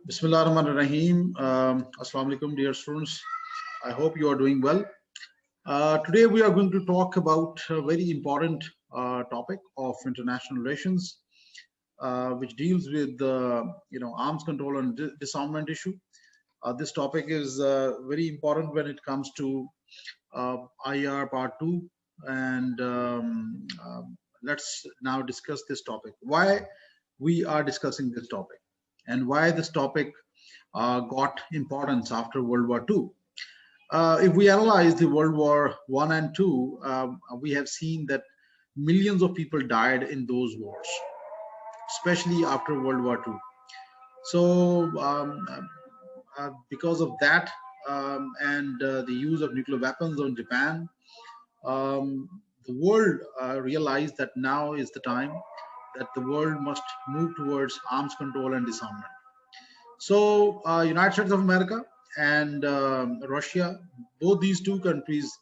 Bismillah ar-Rahman ar-Rahim. Assalamu alaikum, dear students. I hope you are doing well. Today we are going to talk about a very important topic of international relations, which deals with arms control and disarmament issue. This topic is very important when it comes to IR Part 2, and let's now discuss this topic. Why we are discussing this topic, and why this topic got importance after World War II. If we analyze the World War I and II, we have seen that millions of people died in those wars, especially after World War II. So, because of that and the use of nuclear weapons on Japan, the world realized that now is the time that the world must move towards arms control and disarmament. So, United States of America and Russia, both these two countries,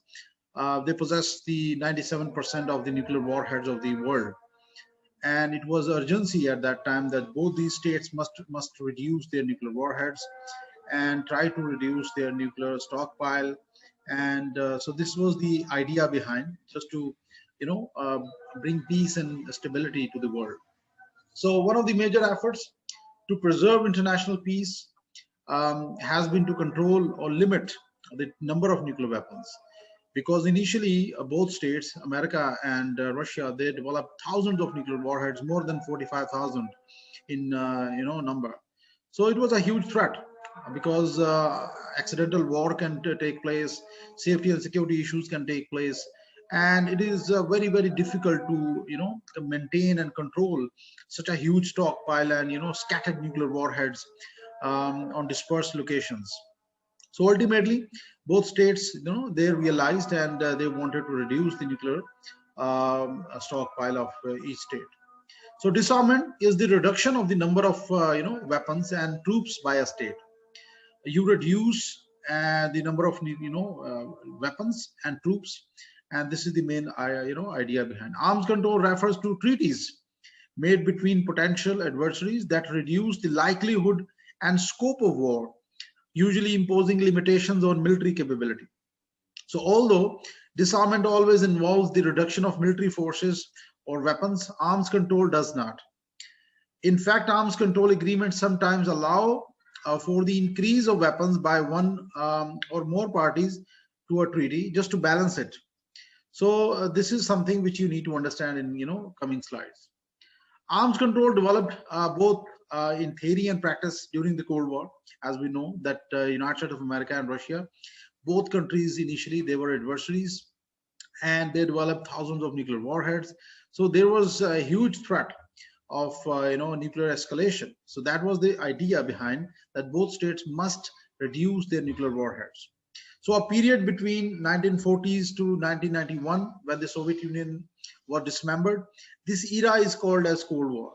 they possess the 97% of the nuclear warheads of the world. And it was urgency at that time that both these states must reduce their nuclear warheads and try to reduce their nuclear stockpile. And so this was the idea behind, just to bring peace and stability to the world. So one of the major efforts to preserve international peace has been to control or limit the number of nuclear weapons, because initially both states, America and Russia, they developed thousands of nuclear warheads, more than 45,000 in number. So it was a huge threat, because accidental war can take place, safety and security issues can take place, and it is very, very difficult to maintain and control such a huge stockpile and scattered nuclear warheads on dispersed locations. So ultimately, both states, they realized and they wanted to reduce the nuclear stockpile of each state. So disarmament is the reduction of the number of weapons and troops by a state. You reduce the number of weapons and troops, and this is the main idea behind. Arms control refers to treaties made between potential adversaries that reduce the likelihood and scope of war, usually imposing limitations on military capability. So although disarmament always involves the reduction of military forces or weapons, arms control does not. In fact, arms control agreements sometimes allow for the increase of weapons by one or more parties to a treaty, just to balance it. So this is something which you need to understand in coming slides. Arms control developed both in theory and practice during the Cold War. As we know that United States of America and Russia, both countries initially they were adversaries, and they developed thousands of nuclear warheads. So there was a huge threat of nuclear escalation. So that was the idea behind that both states must reduce their nuclear warheads. So a period between 1940s to 1991, when the Soviet Union was dismembered, this era is called as Cold War.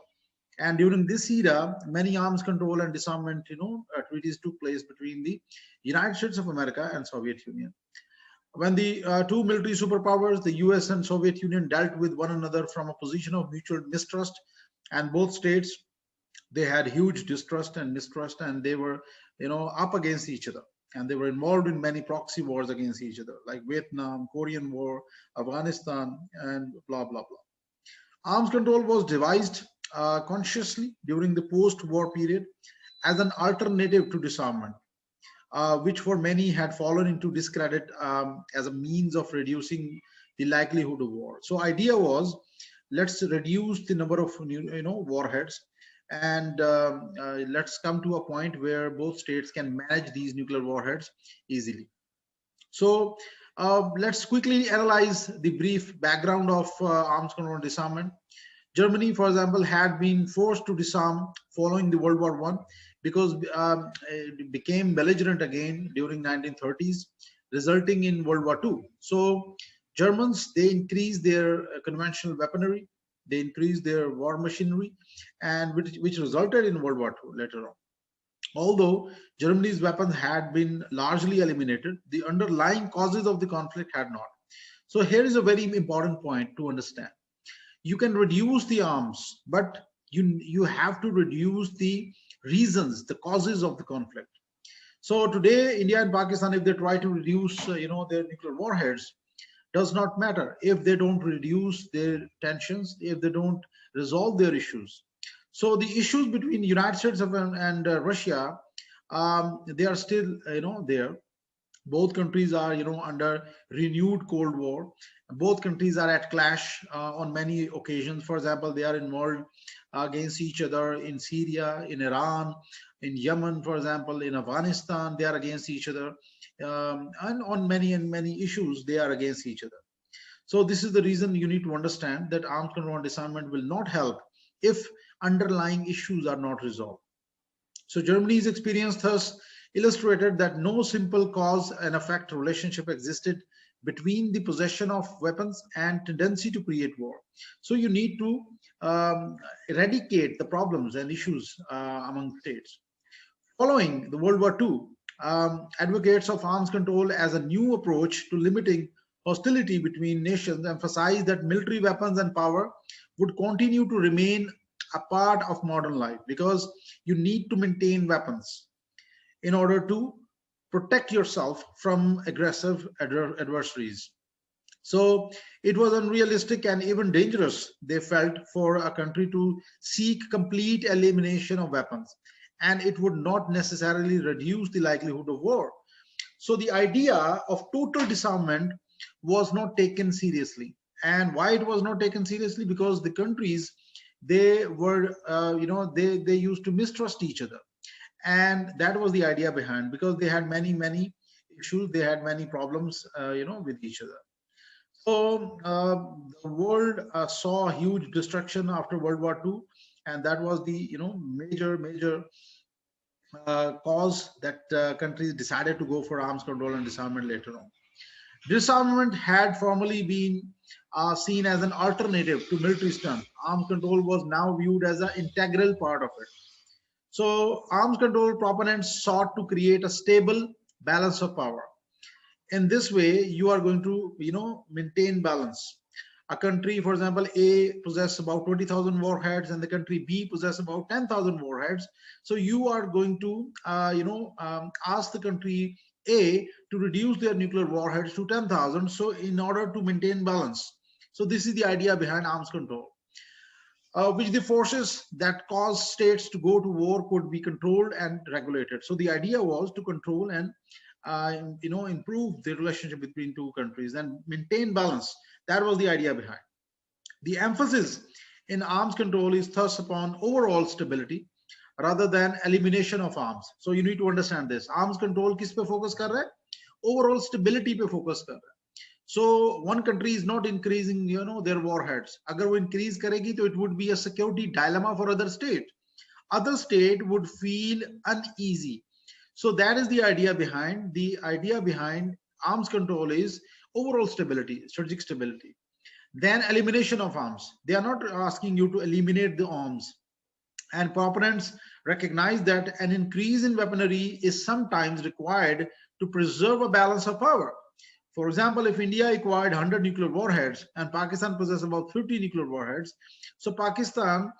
And during this era, many arms control and disarmament treaties took place between the United States of America and Soviet Union. When the two military superpowers, the US and Soviet Union, dealt with one another from a position of mutual mistrust, and both states, they had huge distrust and mistrust, and they were up against each other, and they were involved in many proxy wars against each other, like Vietnam, Korean War, Afghanistan, and blah blah blah. Arms control was devised consciously during the post-war period as an alternative to disarmament, which for many had fallen into discredit as a means of reducing the likelihood of war. So idea was, let's reduce the number of warheads, and let's come to a point where both states can manage these nuclear warheads easily. So let's quickly analyze the brief background of arms control and disarmament. Germany, for example, had been forced to disarm following the World War I, because it became belligerent again during 1930s, resulting in World War II. So Germans, they increased their conventional weaponry, they increased their war machinery, and which resulted in World War II later on. Although Germany's weapons had been largely eliminated, the underlying causes of the conflict had not. So here is a very important point to understand. You can reduce the arms, but you have to reduce the reasons, the causes of the conflict. So today, India and Pakistan, if they try to reduce, their nuclear warheads, does not matter if they don't reduce their tensions, if they don't resolve their issues. So the issues between United States and Russia, they are still, there. Both countries are, under renewed Cold War. Both countries are at clash on many occasions. For example, they are involved against each other in Syria, in Iran, in Yemen, for example, in Afghanistan. They are against each other, and on many and many issues they are against each other. So this is the reason you need to understand that arms control and disarmament will not help if underlying issues are not resolved. So Germany's experience thus illustrated that no simple cause and effect relationship existed between the possession of weapons and tendency to create war. So you need to eradicate the problems and issues among states. Following the World War II, advocates of arms control as a new approach to limiting hostility between nations emphasized that military weapons and power would continue to remain a part of modern life, because you need to maintain weapons in order to protect yourself from aggressive adversaries. So it was unrealistic and even dangerous, they felt, for a country to seek complete elimination of weapons, and it would not necessarily reduce the likelihood of war. So the idea of total disarmament was not taken seriously. And why it was not taken seriously? Because the countries, they were, they used to mistrust each other. And that was the idea behind, because they had many issues, they had many problems, with each other. So the world saw huge destruction after World War II, and that was the major cause that countries decided to go for arms control and disarmament later on. Disarmament had formerly been seen as an alternative to military strength. Arms control was now viewed as an integral part of it. So arms control proponents sought to create a stable balance of power. In this way, you are going to, maintain balance. A country, for example, A possesses about 20,000 warheads, and the country B possesses about 10,000 warheads. So you are going to, ask the country A to reduce their nuclear warheads to 10,000. So in order to maintain balance. So this is the idea behind arms control. Which the forces that cause states to go to war could be controlled and regulated. So the idea was to control and improve the relationship between two countries and maintain balance. That was the idea behind. The emphasis in arms control is thus upon overall stability rather than elimination of arms. So you need to understand this. Arms control किस पे focus कर रहा है? Overall stability पे focus कर रहा है. So one country is not increasing, their warheads. अगर वो increase करेगी, तो it would be a security dilemma for other state. Other state would feel uneasy. So that is the idea behind. The idea behind arms control is overall stability, strategic stability. Then elimination of arms. They are not asking you to eliminate the arms. And proponents recognize that an increase in weaponry is sometimes required to preserve a balance of power. For example, if India acquired 100 nuclear warheads and Pakistan possesses about 50 nuclear warheads, so Pakistan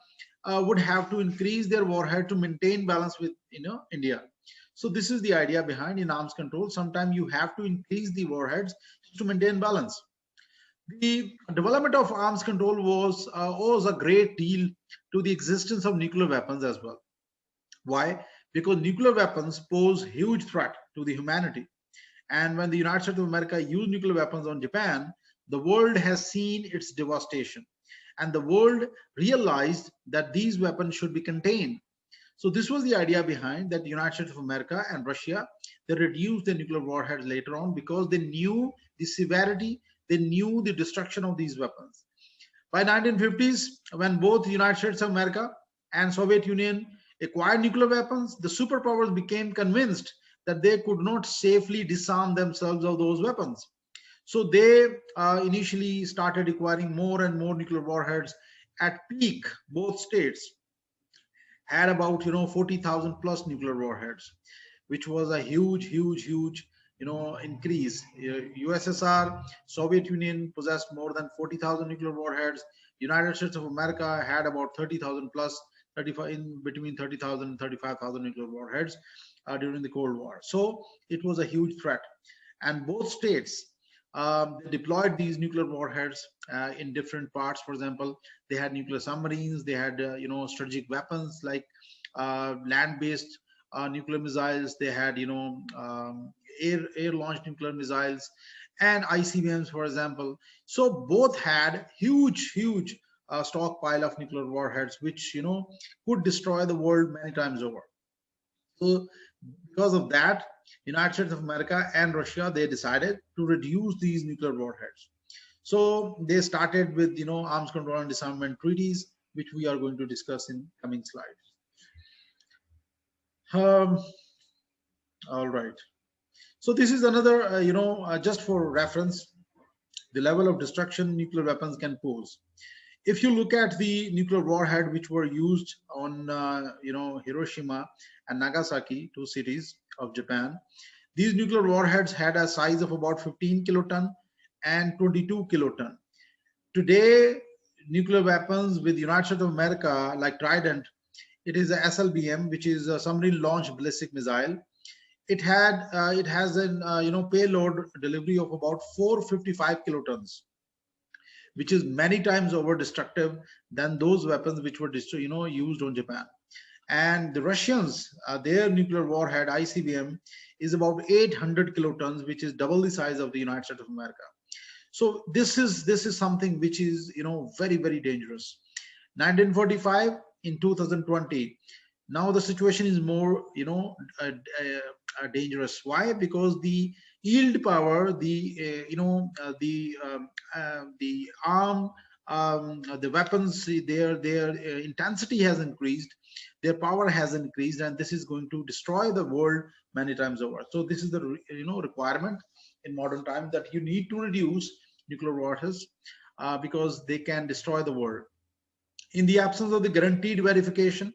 would have to increase their warhead to maintain balance with India. So this is the idea behind in arms control. Sometimes you have to increase the warheads to maintain balance. The development of arms control owes a great deal to the existence of nuclear weapons as well. Why? Because nuclear weapons pose huge threat to the humanity. And when the United States of America used nuclear weapons on Japan, the world has seen its devastation. And the world realized that these weapons should be contained. So this was the idea behind that the United States of America and Russia, they reduced their nuclear warheads later on because they knew the severity, they knew the destruction of these weapons. By 1950s, when both the United States of America and Soviet Union acquired nuclear weapons, the superpowers became convinced that they could not safely disarm themselves of those weapons. So they initially started acquiring more and more nuclear warheads. At peak, both states had about 40,000 plus nuclear warheads, which was a huge increase. USSR, Soviet Union possessed more than 40,000 nuclear warheads. United States of America had about 30,000 plus 35 in between 30,000 and 35,000 nuclear warheads during the Cold War. So it was a huge threat, and both states deployed these nuclear warheads in different parts. For example, they had nuclear submarines, they had strategic weapons like land-based nuclear missiles, they had air-launched nuclear missiles and ICBMs, for example. So both had huge stockpile of nuclear warheads, which could destroy the world many times over. So because of that, United States of America and Russia, they decided to reduce these nuclear warheads. So they started with arms control and disarmament treaties, which we are going to discuss in coming slides. All right. So this is another, just for reference, the level of destruction nuclear weapons can pose. If you look at the nuclear warhead which were used on, Hiroshima and Nagasaki, two cities of Japan, these nuclear warheads had a size of about 15 kiloton and 22 kiloton. Today, nuclear weapons with United States of America, like Trident, it is a SLBM, which is a submarine-launched ballistic missile. It has an payload delivery of about 455 kilotons, which is many times over destructive than those weapons which were used on Japan. And the Russians, their nuclear warhead ICBM is about 800 kilotons, which is double the size of the United States of America. So this is something which is very dangerous. 1945 in 2020. Now the situation is more dangerous. Why? Because the yield power, the arm, the weapons, their intensity has increased, their power has increased, and this is going to destroy the world many times over. So this is the requirement in modern times, that you need to reduce nuclear warheads because they can destroy the world. In the absence of the guaranteed verification,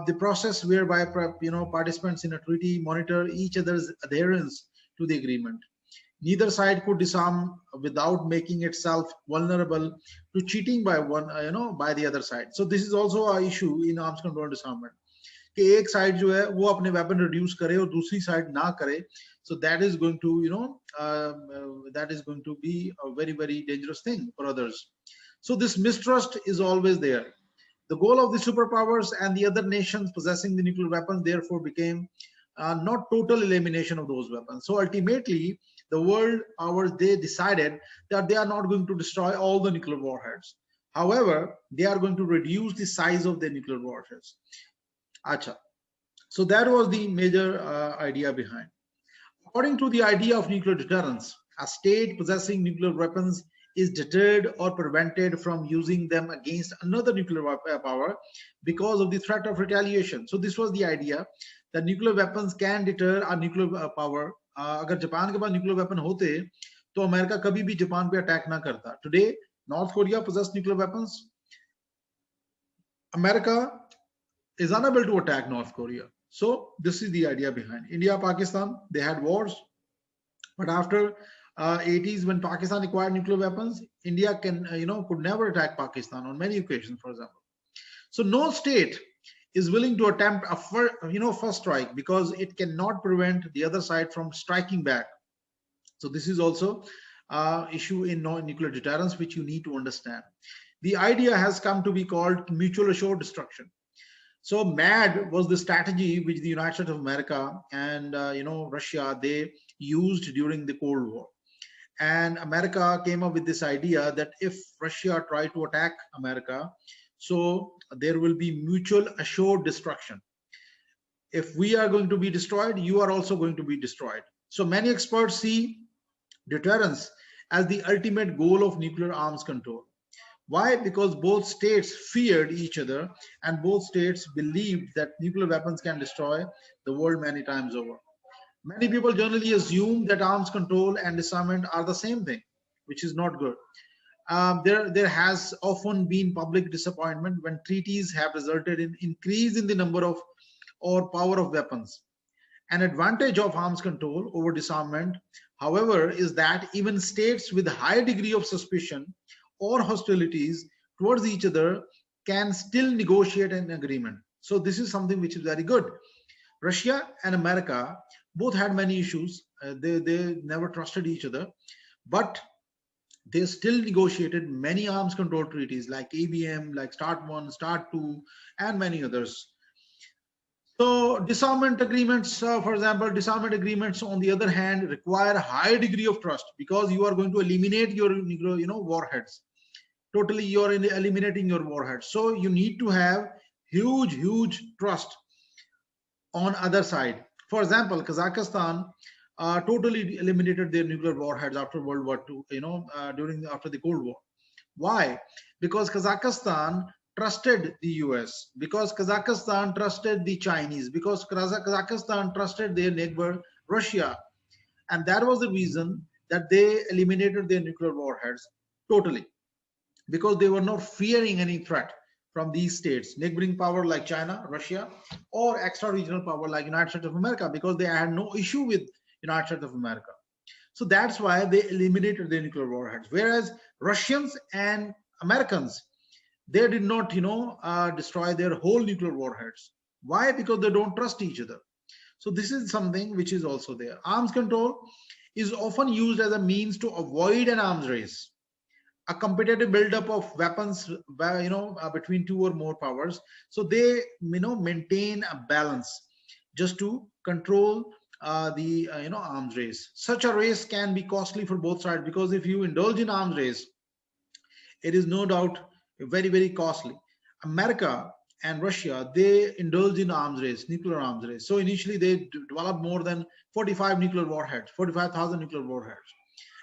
the process whereby participants in a treaty monitor each other's adherence to the agreement. Neither side could disarm without making itself vulnerable to cheating by by the other side. So this is also an issue in arms control disarmament. कि एक side जो है वो अपने weapon reduce करे और दूसरी side ना करे, so that is going to be a very dangerous thing for others. So this mistrust is always there. The goal of the superpowers and the other nations possessing the nuclear weapons therefore became not total elimination of those weapons. So ultimately, the world powers, they decided that they are not going to destroy all the nuclear warheads. However, they are going to reduce the size of the nuclear warheads. Acha. So that was the major idea behind. According to the idea of nuclear deterrence, a state possessing nuclear weapons is deterred or prevented from using them against another nuclear power because of the threat of retaliation. So this was the idea, that nuclear weapons can deter a nuclear power. अगर Japan के पास nuclear weapon होते तो America कभी भी Japan पे attack ना करता. Today, North Korea possesses nuclear weapons. America is unable to attack North Korea. So this is the idea behind. India, Pakistan, they had wars, but after 80s, when Pakistan acquired nuclear weapons, India could never attack Pakistan on many occasions, for example. So no state is willing to attempt a first strike because it cannot prevent the other side from striking back. So this is also issue in nuclear deterrence, which you need to understand. The idea has come to be called mutual assured destruction. So MAD was the strategy which the United States of America and Russia, they used during the Cold War. And America came up with this idea that if Russia tried to attack America, so there will be mutual assured destruction. If we are going to be destroyed, you are also going to be destroyed. So many experts see deterrence as the ultimate goal of nuclear arms control. Why? Because both states feared each other and both states believed that nuclear weapons can destroy the world many times over. Many people generally assume that arms control and disarmament are the same thing, which is not good. There has often been public disappointment when treaties have resulted in increase in the number of or power of weapons. An advantage of arms control over disarmament, however, is that even states with a high degree of suspicion or hostilities towards each other can still negotiate an agreement. So this is something which is very good. Russia and America both had many issues. They never trusted each other, but they still negotiated many arms control treaties like ABM, like START 1, START 2, and many others. So disarmament agreements, for example, disarmament agreements on the other hand require a high degree of trust, because you are going to eliminate your warheads. Totally, you are eliminating your warheads. So you need to have huge trust on other side. For example, Kazakhstan totally eliminated their nuclear warheads after World War II, after the Cold War. Why? Because Kazakhstan trusted the US, because Kazakhstan trusted the Chinese, because Kazakhstan trusted their neighbor Russia. And that was the reason that they eliminated their nuclear warheads totally, because they were not fearing any threat from these states, neighboring power like China, Russia, or extra-regional power like United States of America, because they had no issue with United States of America. So that's why they eliminated their nuclear warheads. Whereas Russians and Americans, they did not, destroy their whole nuclear warheads. Why? Because they don't trust each other. So this is something which is also there. Arms control is often used as a means to avoid an arms race, a competitive buildup of weapons, between two or more powers. So they, maintain a balance just to control the arms race. Such a race can be costly for both sides, because if you indulge in arms race, it is no doubt very costly. America and Russia, they indulge in arms race, nuclear arms race. So initially they developed more than 45 nuclear warheads, 45,000 nuclear warheads,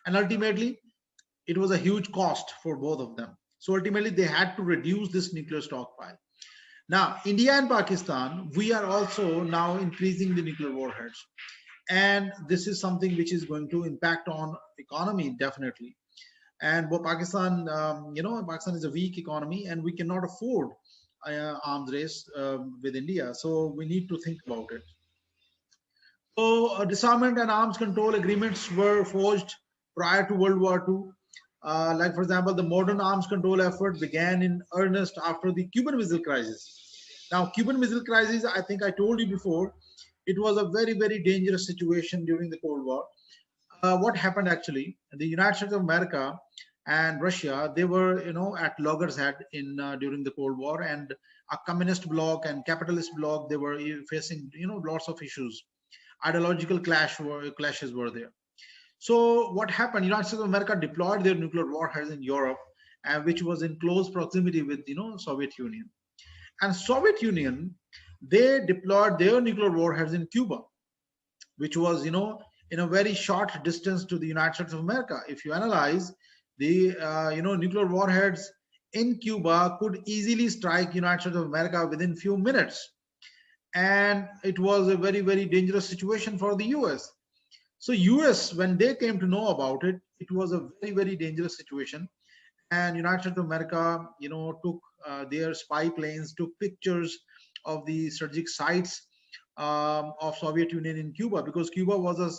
and ultimately it was a huge cost for both of them. So ultimately they had to reduce this nuclear stockpile. Now, India and Pakistan, we are also now increasing the nuclear warheads. And this is something which is going to impact on economy, definitely. And Pakistan, Pakistan is a weak economy, and we cannot afford arms race with India. So we need to think about it. So disarmament and arms control agreements were forged prior to World War II. Like, for example, the modern arms control effort began in earnest after the Cuban Missile Crisis. Now, Cuban Missile Crisis, I think I told you before, it was a very dangerous situation during the Cold War. What happened actually? The United States of America and Russia, they were, at loggerheads in during the Cold War, and a communist bloc and capitalist bloc, they were facing, lots of issues. Ideological clashes were there. So what happened? United States of America deployed their nuclear warheads in Europe, which was in close proximity with, Soviet Union. And Soviet Union, they deployed their nuclear warheads in Cuba, which was, in a very short distance to the United States of America. If you analyze the, nuclear warheads in Cuba could easily strike United States of America within few minutes. And it was a very dangerous situation for the US. So US, when they came to know about it, it was a very dangerous situation. And United States of America, took their spy planes, took pictures of the strategic sites of Soviet Union in Cuba, because Cuba was a,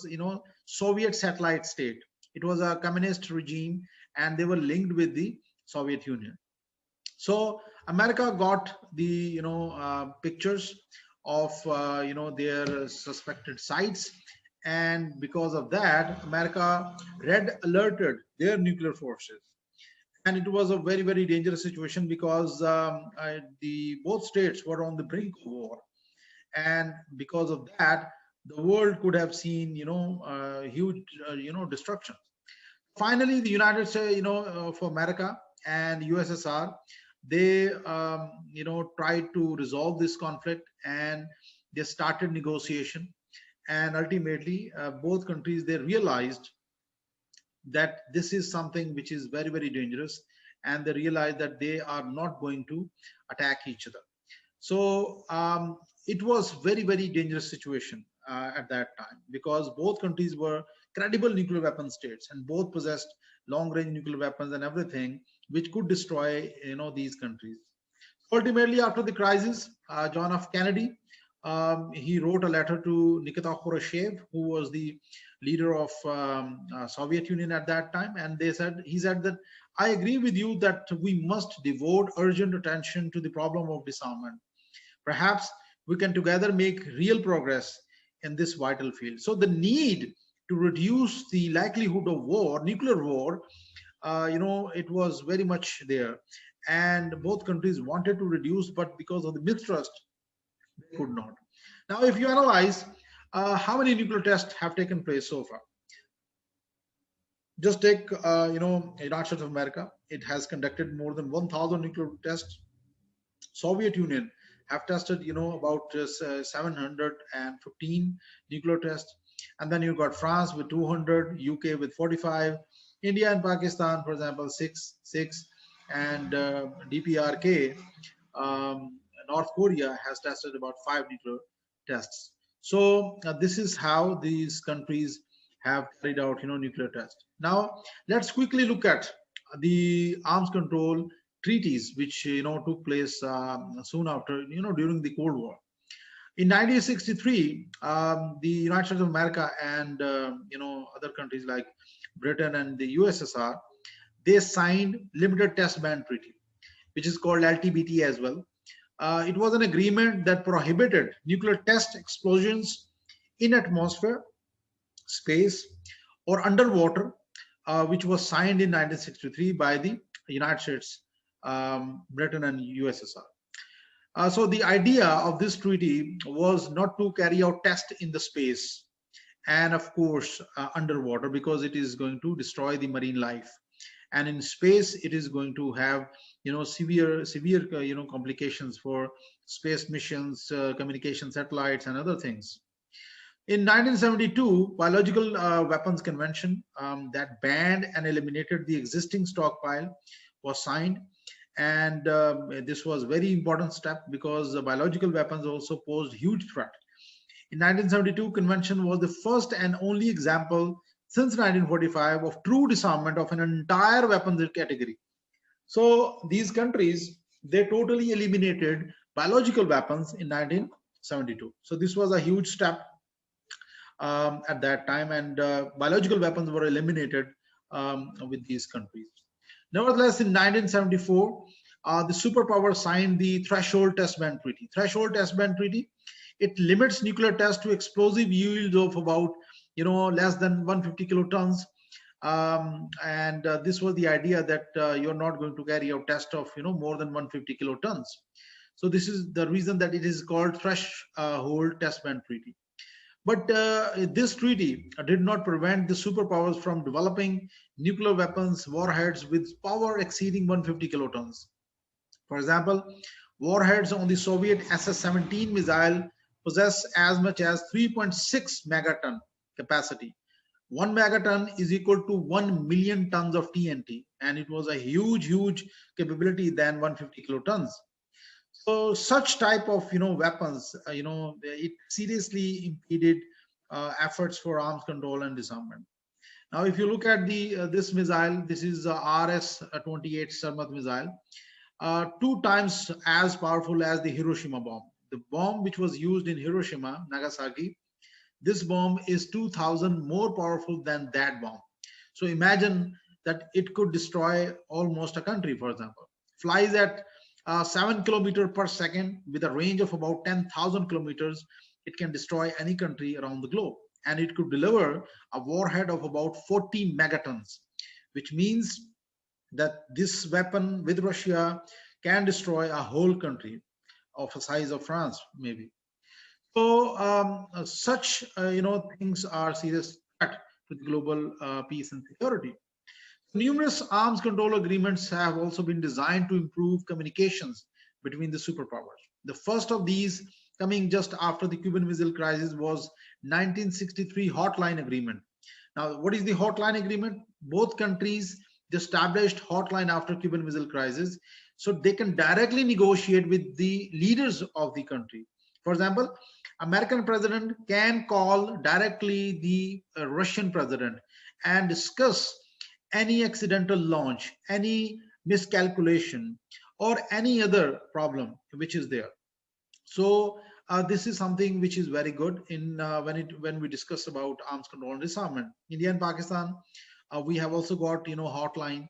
Soviet satellite state. It was a communist regime, and they were linked with the Soviet Union. So America got the, pictures of, their suspected sites. And because of that, America red alerted their nuclear forces. And it was a very dangerous situation, because the both states were on the brink of war. And because of that, the world could have seen, huge, destruction. Finally, the United States, for America and USSR, they, tried to resolve this conflict, and they started negotiation. And ultimately, both countries, they realized that this is something which is very dangerous, and they realized that they are not going to attack each other. So it was very dangerous situation at that time, because both countries were credible nuclear weapon states, and both possessed long-range nuclear weapons and everything which could destroy, these countries. Ultimately, after the crisis, John F. Kennedy, he wrote a letter to Nikita Khrushchev, who was the leader of Soviet Union at that time, and he said that I agree with you that we must devote urgent attention to the problem of disarmament. Perhaps we can together make real progress in this vital field. So the need to reduce the likelihood of war, nuclear war, it was very much there. And both countries wanted to reduce, but because of the mistrust, they could not. Now, if you analyze how many nuclear tests have taken place so far, just take, United States of America. It has conducted more than 1,000 nuclear tests. Soviet Union have tested, about 715 nuclear tests. And then you've got France with 200, UK with 45, India and Pakistan, for example, six, and DPRK, North Korea has tested about 5 nuclear tests. So this is how these countries have carried out, nuclear tests. Now let's quickly look at the arms control treaties, which took place soon after, during the Cold War. In 1963, the United States of America and other countries like Britain and the USSR, they signed Limited Test Ban Treaty, which is called LTBT as well. It was an agreement that prohibited nuclear test explosions in atmosphere, space, or underwater, which was signed in 1963 by the United States, Britain, and USSR. So the idea of this treaty was not to carry out tests in the space and, of course, underwater, because it is going to destroy the marine life, and in space it is going to have severe complications for space missions, communication satellites, and other things. In 1972, Biological Weapons Convention that banned and eliminated the existing stockpile was signed. And this was a very important step, because the biological weapons also posed huge threat. In 1972, convention was the first and only example since 1945 of true disarmament of an entire weapons category. So these countries, they totally eliminated biological weapons in 1972. So this was a huge step at that time, and biological weapons were eliminated with these countries. Nevertheless, in 1974, the superpowers signed the Threshold Test Ban Treaty. Threshold Test Ban Treaty, it limits nuclear tests to explosive yields of about, less than 150 kilotons. And this was the idea that you're not going to carry out test of, more than 150 kilotons. So this is the reason that it is called Threshold Test Ban Treaty. But this treaty did not prevent the superpowers from developing nuclear weapons, warheads with power exceeding 150 kilotons. For example, warheads on the Soviet SS-17 missile possess as much as 3.6 megaton capacity. 1 megaton is equal to 1 million tons of TNT, and it was a huge capability than 150 kilotons. So such type of weapons, it seriously impeded efforts for arms control and disarmament. Now, if you look at this missile, this is RS-28 Sarmat missile, 2 times as powerful as the Hiroshima bomb. The bomb which was used in Hiroshima, Nagasaki, this bomb is 2,000 more powerful than that bomb. So imagine that it could destroy almost a country, for example. Flies at 7 kilometers per second with a range of about 10,000 kilometers. It can destroy any country around the globe, and it could deliver a warhead of about 40 megatons, which means that this weapon with Russia can destroy a whole country of the size of France, maybe. So such things are serious threat to the global peace and security. Numerous arms control agreements have also been designed to improve communications between the superpowers. The first of these, coming just after the Cuban Missile Crisis, was 1963 Hotline Agreement. Now, what is the Hotline Agreement? Both countries established hotline after Cuban Missile Crisis, so they can directly negotiate with the leaders of the country. For example, American president can call directly the Russian president and discuss any accidental launch, any miscalculation, or any other problem which is there. So this is something which is very good in when we discuss about arms control and disarmament. India and Pakistan, we have also got hotline.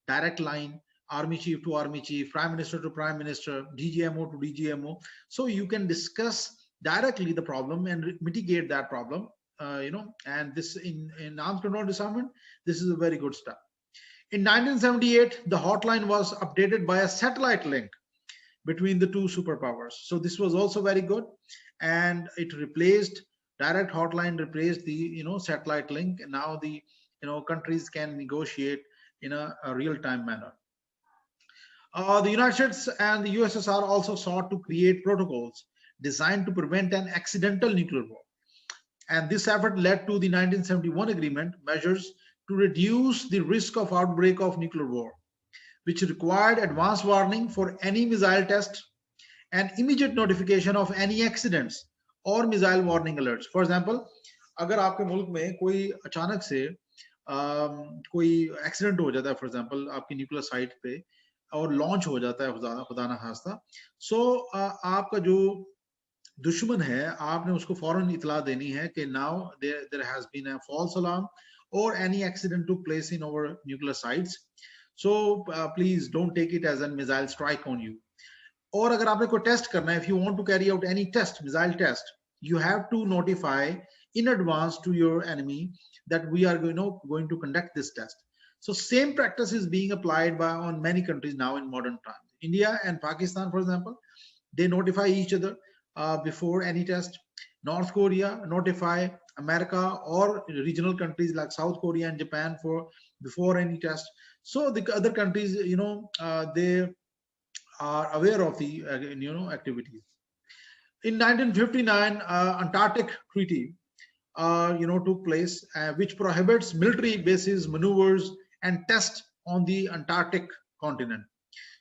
direct line, army chief to army chief, prime minister to prime minister, DGMO to DGMO. So you can discuss directly the problem and mitigate that problem. And this in arms control disarmament, this is a very good step. In 1978, the hotline was updated by a satellite link between the two superpowers. So this was also very good, and it replaced direct hotline, replaced the satellite link, and now the countries can negotiate in a real-time manner. The United States and the USSR also sought to create protocols designed to prevent an accidental nuclear war. And this effort led to the 1971 agreement measures to reduce the risk of outbreak of nuclear war, which required advance warning for any missile test and immediate notification of any accidents or missile warning alerts. For example, अगर आपके मुल्क में कोई अचानक से कोई accident हो जाता है, फॉर एग्जांपल आपकी न्यूक्लियर साइट पे, और लॉन्च हो जाता है खुदा ना खास्ता, सो आपका जो दुश्मन है, आपने उसको फौरन इतला देनी है कि now there has been a false alarm or any accident took place in our nuclear sites, so please don't take it as a missile strike on you. Or agar aapne koi test karna hai, if you want to carry out any test, missile test, you have to notify in advance to your enemy that we are going to conduct this test. So same practice is being applied on many countries now in modern times. India and Pakistan, for example, they notify each other before any test. North Korea notify America or regional countries like South Korea and Japan before any test. So the other countries, they are aware of the activities. In 1959, Antarctic Treaty took place, which prohibits military bases, maneuvers, and tests on the Antarctic continent.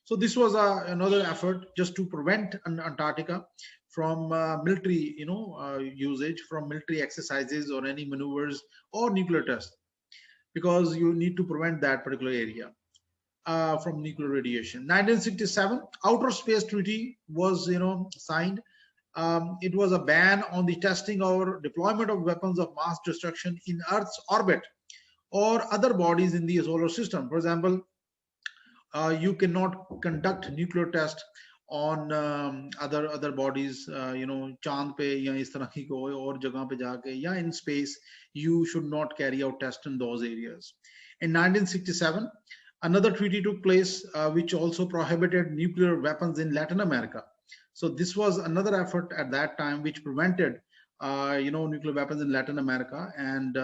So this was another effort just to prevent Antarctica from military usage, from military exercises or any maneuvers or nuclear tests, because you need to prevent that particular area from nuclear radiation. 1967 Outer Space Treaty was signed. It was a ban on the testing or deployment of weapons of mass destruction in Earth's orbit or other bodies in the solar system. For example, you cannot conduct nuclear test on other bodies, चांद पे या इस तरह की कोई और जगह पे जाके, या in space, you should not carry out tests in those areas. In 1967, another treaty took place which also prohibited nuclear weapons in Latin America. So this was another effort at that time which prevented nuclear weapons in Latin America, and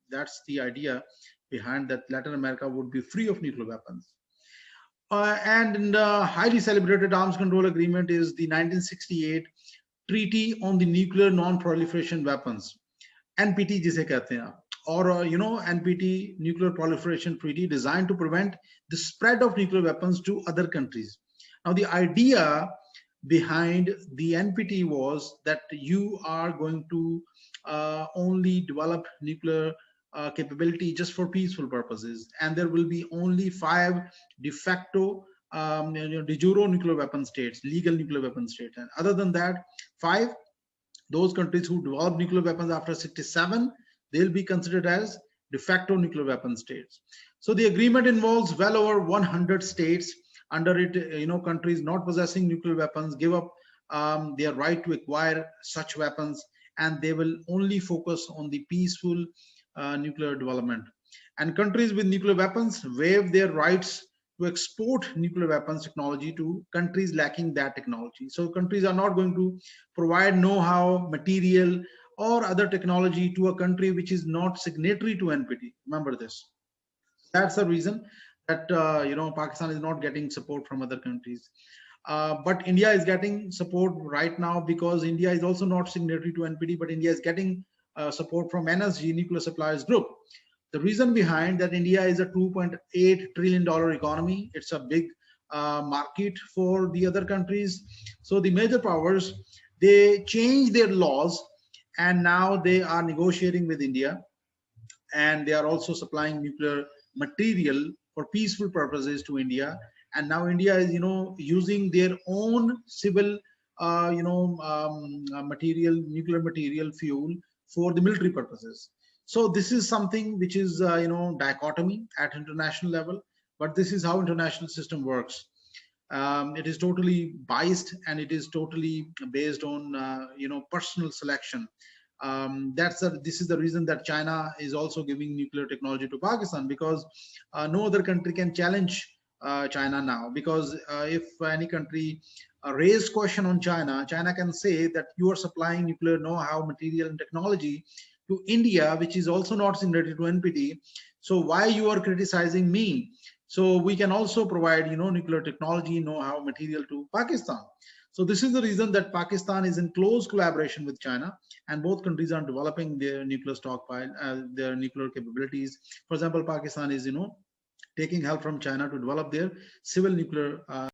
that's the idea behind that Latin America would be free of nuclear weapons. And the highly celebrated arms control agreement is the 1968 Treaty on the Nuclear Non-Proliferation Weapons, NPT जिसे कहते हैं, or NPT, Nuclear Proliferation Treaty, designed to prevent the spread of nuclear weapons to other countries. Now the idea behind the NPT was that you are going to only develop nuclear capability just for peaceful purposes, and there will be only 5 de facto de jure nuclear weapon states, legal nuclear weapon states, and other than that 5, those countries who develop nuclear weapons after 67, they'll be considered as de facto nuclear weapon states. So the agreement involves well over 100 states. Under it, countries not possessing nuclear weapons give up their right to acquire such weapons, and they will only focus on the peaceful nuclear development. And countries with nuclear weapons waive their rights to export nuclear weapons technology to countries lacking that technology. So countries are not going to provide know-how, material, or other technology to a country which is not signatory to NPT. Remember this. That's the reason that Pakistan is not getting support from other countries. But India is getting support right now because India is also not signatory to NPT, but India is getting support from NSG, Nuclear Suppliers Group. The reason behind that, India is a $2.8 trillion economy. It's a big market for the other countries. So the major powers, they change their laws, and now they are negotiating with India, and they are also supplying nuclear material for peaceful purposes to India. And now India is using their own civil material, nuclear material fuel for the military purposes. So this is something which is dichotomy at international level. but this is how international system works. It is totally biased, and it is totally based on personal selection. This is the reason that China is also giving nuclear technology to Pakistan, because no other country can challenge China now. Because if any country raised question on China, China can say that you are supplying nuclear know-how, material, and technology to India, which is also not related to NPT. So why you are criticizing me? So we can also provide, nuclear technology, know-how, material to Pakistan. So this is the reason that Pakistan is in close collaboration with China, and both countries are developing their nuclear stockpile, their nuclear capabilities. For example, Pakistan is, taking help from China to develop their civil nuclear